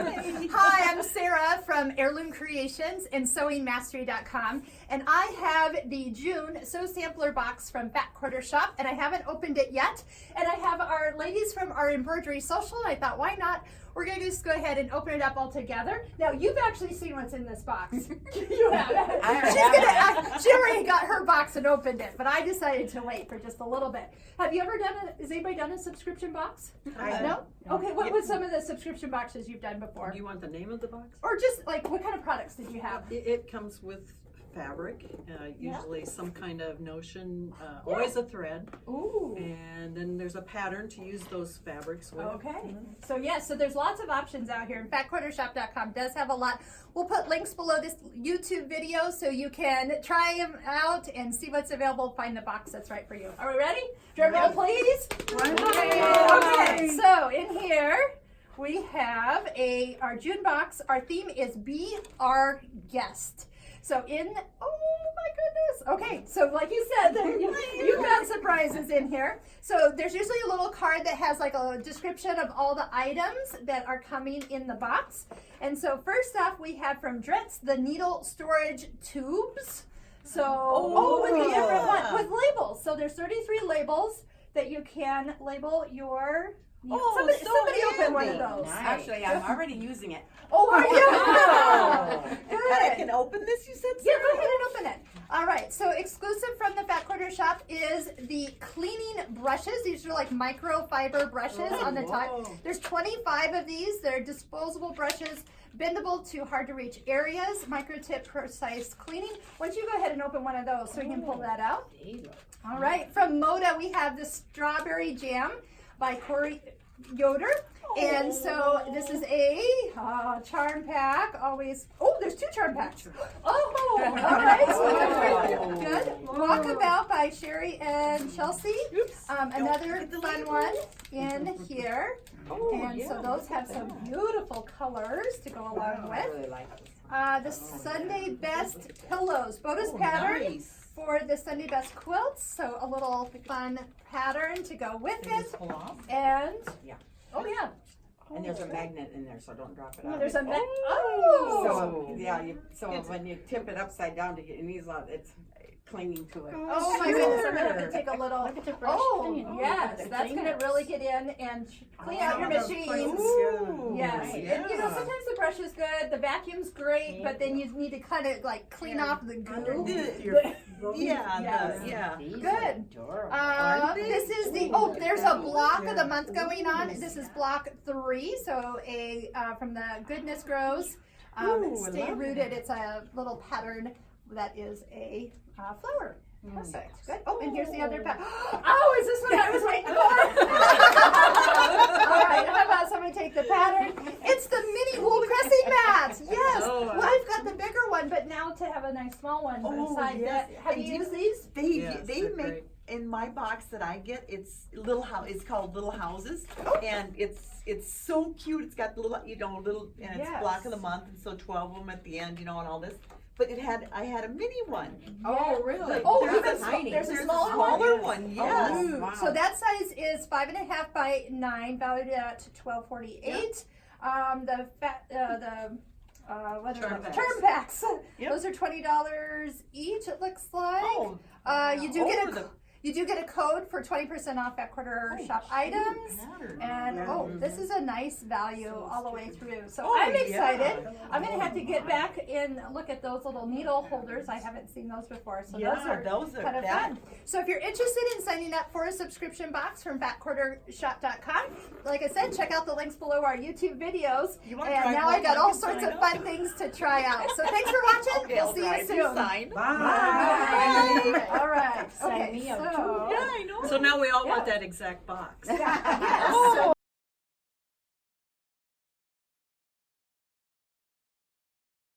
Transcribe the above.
Hi, I'm Sarah from Heirloom Creations and SewingMastery.com, and I have the June Sew Sampler box from Fat Quarter Shop, and I haven't opened it yet. And I have our ladies from our embroidery social, and I thought, why not? We're going to just go ahead and open it up all together. Now, you've actually seen what's in this box. You have. She already got her box and opened it, but I decided to wait for just a little bit. Have you ever has anybody done a subscription box? No? Okay, what was some of the subscription boxes you've done before? Do you want the name of the box? Or just like, what kind of products did you have? It comes with fabric, usually some kind of notion, always a thread. Ooh. And then there's a pattern to use those fabrics with. Okay. So yes, so there's lots of options out here, and FatQuarterShop.com does have a lot. We'll put links below this YouTube video so you can try them out and see what's available, find the box that's right for you. Are we ready? Drum roll, please. Okay, so in here we have our June box. Our theme is Be Our Guest. So oh my goodness. Okay, so like you said, you've got surprises in here. So there's usually a little card that has like a description of all the items that are coming in the box. And so first off, we have from Dretz the needle storage tubes. So, with the different one, with labels. So there's 33 labels that you can label your. Somebody open one of those. Nice. Actually, I'm already using it. Oh, are you? Good. And I can open this, you said? Yeah, go ahead and open it. All right, so exclusive from the Fat Quarter Shop is the cleaning brushes. These are like microfiber brushes on the top. There's 25 of these. They're disposable brushes, bendable to hard to reach areas, micro tip precise cleaning. Why don't you go ahead and open one of those so we can pull that out? All right, from Moda we have the strawberry jam by Corey Yoder. And so this is a charm pack. Always, there's 2 charm packs. Oh, all right. So good. Walkabout by Sherry and Chelsea. Another fun one in here. And so those have some beautiful colors to go along with. The Sunday Best Pillows. Boda's pattern for the Sunday Best Quilts. So a little fun pattern to go with it. And and there's a magnet in there, so don't drop it out. There's a magnet. So when you tip it upside down to get your knees out, it's clinging to it. Oh my goodness, I'm gonna have to take a little. Yes, that's gonna really get in and clean out your machines. Yes, and sometimes the brush is good, the vacuum's great, but then you need to kind of like clean off the goo. Good. This is there's a block of the month going on. This is block 3, so from the Goodness Grows. Stay Rooted. It's a little pattern that is a flower. Perfect. Good. And here's the other pattern. Is this what I was waiting for? All right. How about somebody take the pattern? It's the mini wool pressing mat. Yes. Well, I've got the bigger one, but now to have a nice small one inside that. Have you used these? They make in my box that I get. It's It's called Little Houses, and it's so cute. It's got little, and it's block of the month, and so 12 of them at the end, and all this. But I had a mini one. Oh, really? There's a smaller one. Yes. Wow. So that size is 5.5 by 9, valued at $12.48. Term packs. Those are $20 each. It looks like. You do get a code for 20% off at Quarter Shop items. And this is a nice value all the way through. So I'm excited. I'm going to have to get back and look at those little needle holders. I haven't seen those before. So those are kind of fun. So if you're interested in signing up for a subscription box from FatQuarterShop.com, like I said, check out the links below our YouTube videos. And now I got all sorts of fun things to try out. So thanks for watching. We'll see you soon. Bye. All right. Okay. So now we all want that exact box.